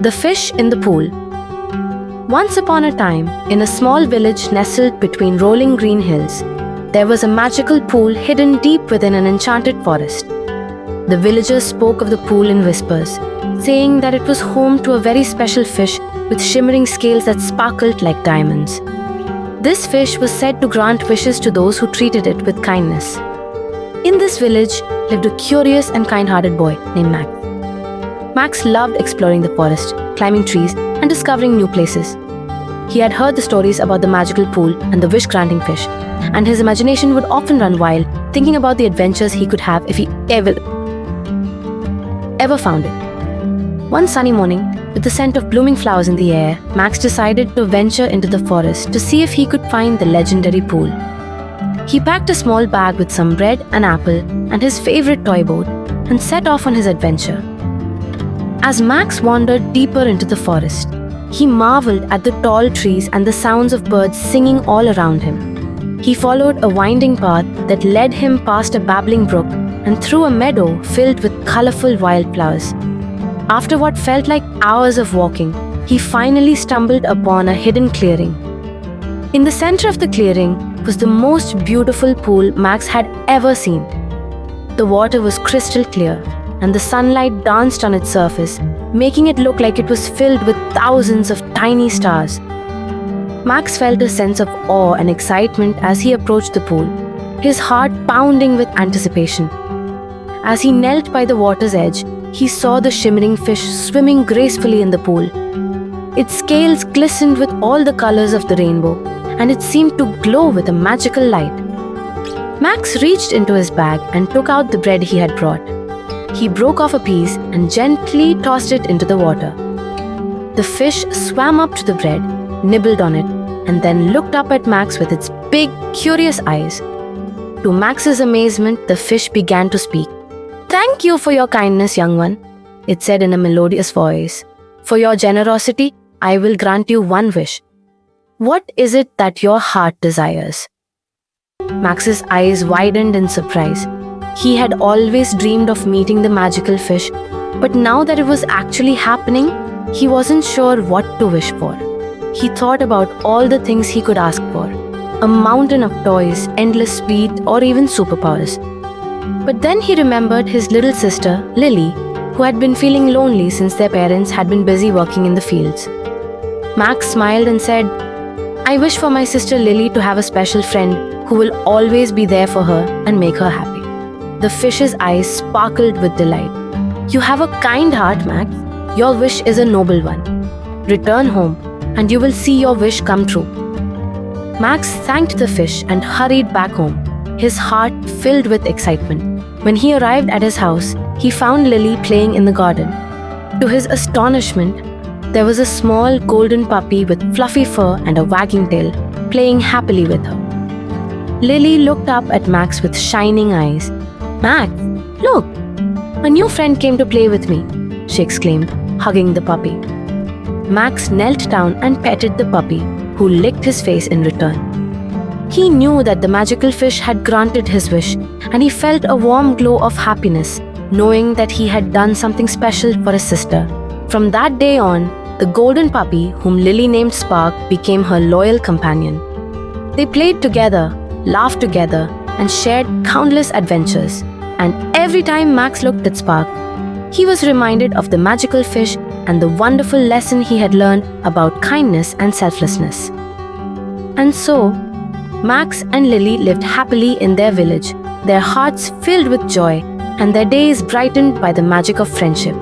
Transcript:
The fish in the pool. Once upon a time, in a small village nestled between rolling green hills, there was a magical pool hidden deep within an enchanted forest. The villagers spoke of the pool in whispers, saying that it was home to a very special fish with shimmering scales that sparkled like diamonds. This fish was said to grant wishes to those who treated it with kindness. In this village lived a curious and kind-hearted boy named Max. Max loved exploring the forest, climbing trees, and discovering new places. He had heard the stories about the magical pool and the wish-granting fish, and his imagination would often run wild, thinking about the adventures he could have if he ever found it. One sunny morning, with the scent of blooming flowers in the air, Max decided to venture into the forest to see if he could find the legendary pool. He packed a small bag with some bread, an apple, and his favorite toy boat, and set off on his adventure. As Max wandered deeper into the forest, he marveled at the tall trees and the sounds of birds singing all around him. He followed a winding path that led him past a babbling brook and through a meadow filled with colorful wildflowers. After what felt like hours of walking, he finally stumbled upon a hidden clearing. In the center of the clearing was the most beautiful pool Max had ever seen. The water was crystal clear, and the sunlight danced on its surface, making it look like it was filled with thousands of tiny stars. Max felt a sense of awe and excitement as he approached the pool, his heart pounding with anticipation. As he knelt by the water's edge, he saw the shimmering fish swimming gracefully in the pool. Its scales glistened with all the colors of the rainbow, and it seemed to glow with a magical light. Max reached into his bag and took out the bread he had brought. He broke off a piece and gently tossed it into the water. The fish swam up to the bread, nibbled on it, and then looked up at Max with its big, curious eyes. To Max's amazement, the fish began to speak. "Thank you for your kindness, young one," it said in a melodious voice. "For your generosity, I will grant you one wish. What is it that your heart desires?" Max's eyes widened in surprise. He had always dreamed of meeting the magical fish, but now that it was actually happening, he wasn't sure what to wish for. He thought about all the things he could ask for: a mountain of toys, endless sweets, or even superpowers. But then he remembered his little sister, Lily, who had been feeling lonely since their parents had been busy working in the fields. Max smiled and said, "I wish for my sister Lily to have a special friend who will always be there for her and make her happy." The fish's eyes sparkled with delight. "You have a kind heart, Max. Your wish is a noble one. Return home, and you will see your wish come true." Max thanked the fish and hurried back home, his heart filled with excitement. When he arrived at his house, he found Lily playing in the garden. To his astonishment, there was a small golden puppy with fluffy fur and a wagging tail, playing happily with her. Lily looked up at Max with shining eyes. "Max, look! A new friend came to play with me," she exclaimed, hugging the puppy. Max knelt down and petted the puppy, who licked his face in return. He knew that the magical fish had granted his wish, and he felt a warm glow of happiness, knowing that he had done something special for his sister. From that day on, the golden puppy, whom Lily named Spark, became her loyal companion. They played together, laughed together, and shared countless adventures. And every time Max looked at Spark, he was reminded of the magical fish and the wonderful lesson he had learned about kindness and selflessness. And so, Max and Lily lived happily in their village, their hearts filled with joy, and their days brightened by the magic of friendship.